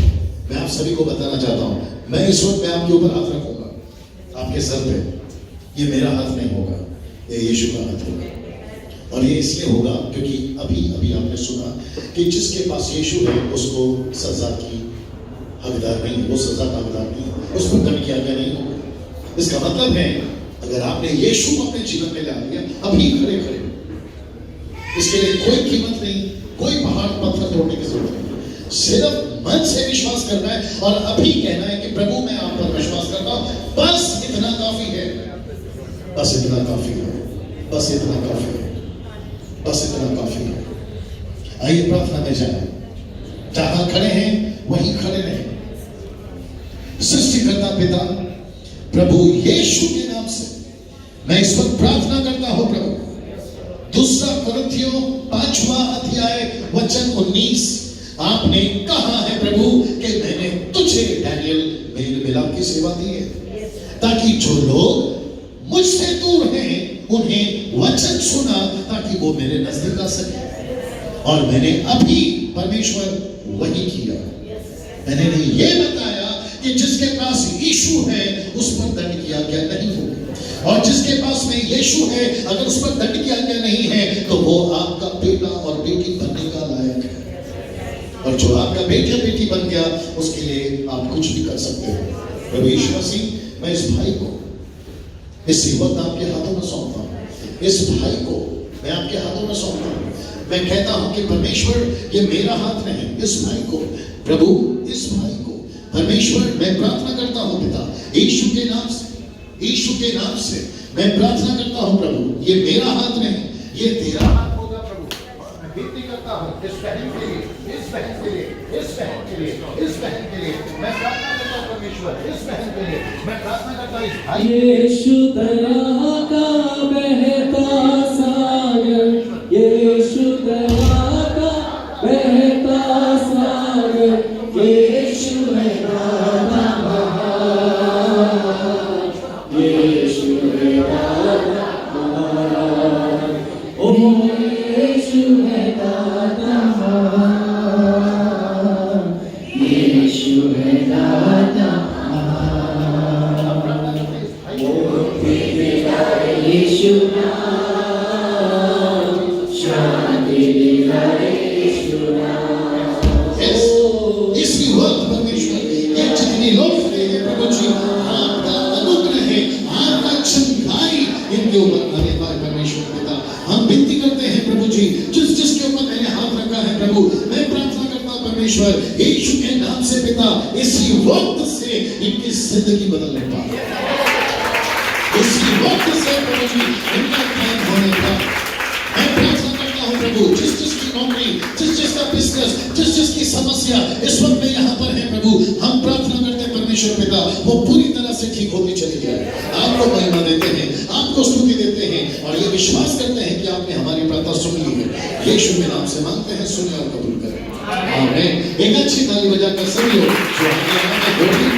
मैं आप सभी को बताना चाहता हूं, मैं इस वक्त मैं आपके ऊपर हाथ रखूंगा आपके सर पे। ये मेरा हाथ नहीं होगा, ये यीशु का हाथ होगा। और ये इसलिए होगा क्योंकि अभी अभी आपने सुना कि जिसके पास यीशु है उसको सजा की हकदार नहीं, वो सजा का हकदार नहीं, उसको दंड की आज्ञा नहीं होगा। इसका मतलब है अगर आपने यीशु को अपने जीवन में ला लिया, अभी खड़े खड़े, इसके लिए कोई कीमत नहीं, कोई पहाड़ पत्थर तोड़ने की जरूरत नहीं, सिर्फ मन से विश्वास करना है और अभी कहना है कि प्रभु मैं आप पर विश्वास करता हूं। बस इतना काफी है, बस इतना काफी है, बस इतना काफी है। बस इतना काफी है। आइए प्रार्थना में जाए, जहां खड़े हैं वहीं खड़े रहें। सृष्टिकर्ता पिता प्रभु यीशु के नाम से मैं इस वक्त प्रार्थना करता हूं प्रभु, 2 कुरिन्थियों 5वां अध्याय वचन 19 आपने कहा है प्रभु कि मैंने तुझे डैनियल मेल मिलाप की सेवा दी है, ताकि जो लोग मुझसे दूर हैं उन्हें वचन सुना, ताकि वो मेरे नजदीक आ सके। और मैंने अभी परमेश्वर वही किया। मैंने ये बताया कि जिसके पास यीशु है उस पर दंड की आज्ञा नहीं होगी, और जिसके पास में यीशु है अगर उस पर दंड की आज्ञा नहीं है तो वो आपका बेटा और बेटी बनने का लायक है। और जो आपका बेटा बेटी बन गया उसके लिए आप कुछ भी कर सकते हो। प्रभु यीशु मसीह, मैं इस भाई को, इस युवक आपके हाथों में सौंपता हूं। इस भाई को मैं आपके हाथों में सौंपता हूं। मैं कहता हूं कि परमेश्वर ये मेरा हाथ नहीं, इस भाई को प्रभु, इस भाई को परमेश्वर मैं प्रार्थना करता हूं पिता, यीशु के नाम से, यीशु के नाम से मैं प्रार्थना करता हूं प्रभु, ये मेरा हाथ नहीं, ये तेरा हाथ होगा प्रभु। मैं विनती करता हूं इस बहन के लिए, इस बहन के लिए, इस बहन के लिए, इस बहन के लिए मैं प्रार्थना करता हूं परमेश्वर, इस बहन के लिए मैं प्रार्थना करता हूं इस भाई। यीशु दया का बहता सागर, यीशु दया का बहता सागर, यीशु है दाता महान, यीशु है दाता महान, ओ यीशु है दाता महान, यीशु है दाता महान, मुक्ति दिलाए यीशु नाम, शांति दिलाए यीशु नाम। इसी वक्त परमेश्वर ये जितने लोग खड़े हैं प्रभु जी, आपका अनुग्रह है, आपका चमत्कारी इनके ऊपर आने पाए परमेश्वर पिता। हम विनती करते हैं प्रभु जी, जिस जिसके ऊपर मैंने हाथ रखा है प्रभु, मैं प्रार्थना करता हूं परमेश्वर यीशु के नाम से पिता, इसी वक्त से इनकी जिंदगी बदलने पाए, इसी वक्त से प्रभु जी इनका काम होने पाए। मैं प्रार्थना करता हूं प्रभु, जिस जिसकी नौकरी, जिस जिसका बिजनेस, जिस जिसकी समस्या इस वक्त में यहाँ पर है प्रभु, हम प्रार्थना करते हैं परमेश्वर पिता वो पूरी तरह से ठीक होती चली जाए। आपको महिमा देते हैं, आपको स्तुति देते हैं और ये विश्वास करते हैं कि आपने हमारी प्रार्थना सुन ली है। यीशु के नाम से मांगते हैं, सुने और कबूल करें। आमीन। एक अच्छी ताली बजाकर सभी लोग जो आगे आए बोलिए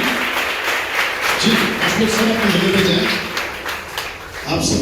जी, आप लोग सब अपने जगह पे जाएं। आप सब